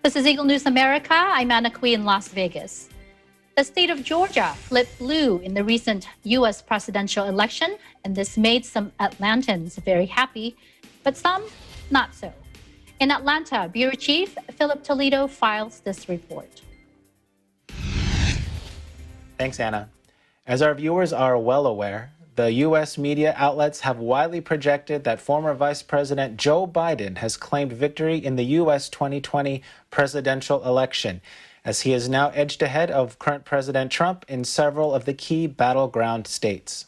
This is Eagle News America. I'm Anna Cui in Las Vegas. The state of Georgia flipped blue in the recent U.S. presidential election, and this made some Atlantans very happy, but some not so. In Atlanta, Bureau Chief Phillip Toledo files this report. Thanks, Anna. As our viewers are well aware, the U.S. media outlets have widely projected that former Vice President Joe Biden has claimed victory in the U.S. 2020 presidential election, as he is now edged ahead of current President Trump in several of the key battleground states.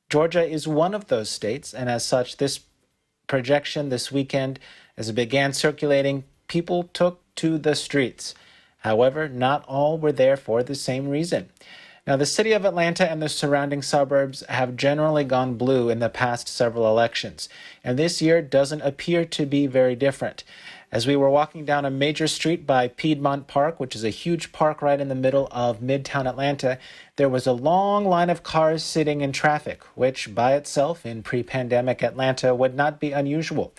Georgia is one of those states, and as such, this projection this weekend, as it began circulating, people took to the streets. However, not all were there for the same reason. Now, the city of Atlanta and the surrounding suburbs have generally gone blue in the past several elections, and this year doesn't appear to be very different. As we were walking down a major street by Piedmont Park, which is a huge park right in the middle of Midtown Atlanta, there was a long line of cars sitting in traffic, which by itself in pre-pandemic Atlanta would not be unusual.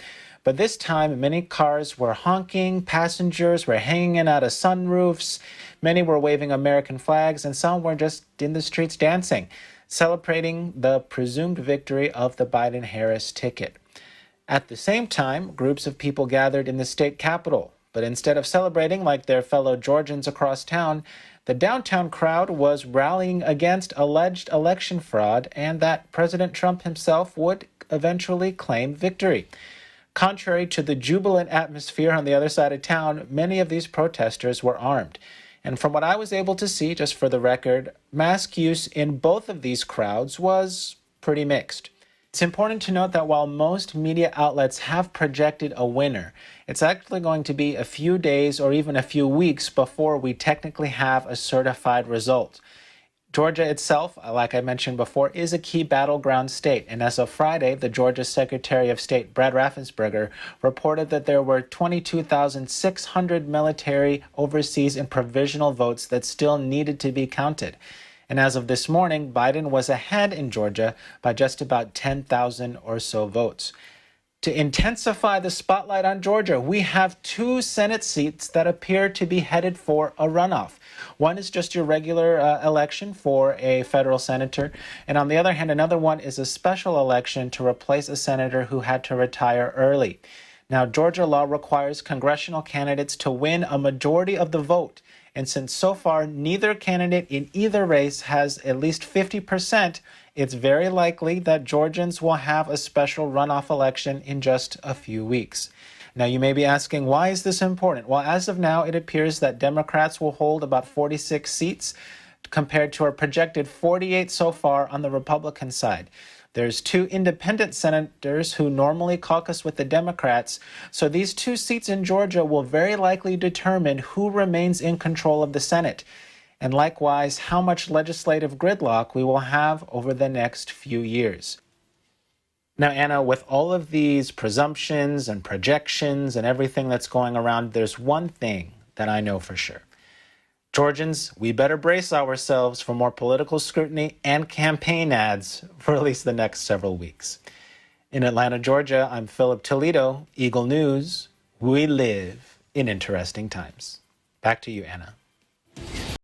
But this time, many cars were honking, passengers were hanging in out of sunroofs, many were waving American flags, and some were just in the streets dancing, celebrating the presumed victory of the Biden-Harris ticket. At the same time, groups of people gathered in the state capitol, but instead of celebrating like their fellow Georgians across town, the downtown crowd was rallying against alleged election fraud and that President Trump himself would eventually claim victory. Contrary to the jubilant atmosphere on the other side of town, many of these protesters were armed. And from what I was able to see, just for the record, mask use in both of these crowds was pretty mixed. It's important to note that while most media outlets have projected a winner, it's actually going to be a few days or even a few weeks before we technically have a certified result. Georgia itself, like I mentioned before, is a key battleground state, and as of Friday, the Georgia Secretary of State Brad Raffensperger reported that there were 22,600 military, overseas, and provisional votes that still needed to be counted. And as of this morning, Biden was ahead in Georgia by just about 10,000 or so votes. To intensify the spotlight on Georgia, we have two Senate seats that appear to be headed for a runoff. One is just your regular election for a federal senator, and on the other hand, another one is a special election to replace a senator who had to retire early. Now, Georgia law requires congressional candidates to win a majority of the vote, and since so far neither candidate in either race has at least 50%, it's very likely that Georgians will have a special runoff election in just a few weeks. Now, you may be asking, why is this important? Well, as of now, it appears that Democrats will hold about 46 seats compared to a projected 48 so far on the Republican side. There's two independent senators who normally caucus with the Democrats, so these two seats in Georgia will very likely determine who remains in control of the Senate, and likewise how much legislative gridlock we will have over the next few years. Now, Anna, with all of these presumptions and projections and everything that's going around, there's one thing that I know for sure. Georgians, we better brace ourselves for more political scrutiny and campaign ads for at least the next several weeks. In Atlanta, Georgia, I'm Phillip Toledo, Eagle News. We live in interesting times. Back to you, Anna.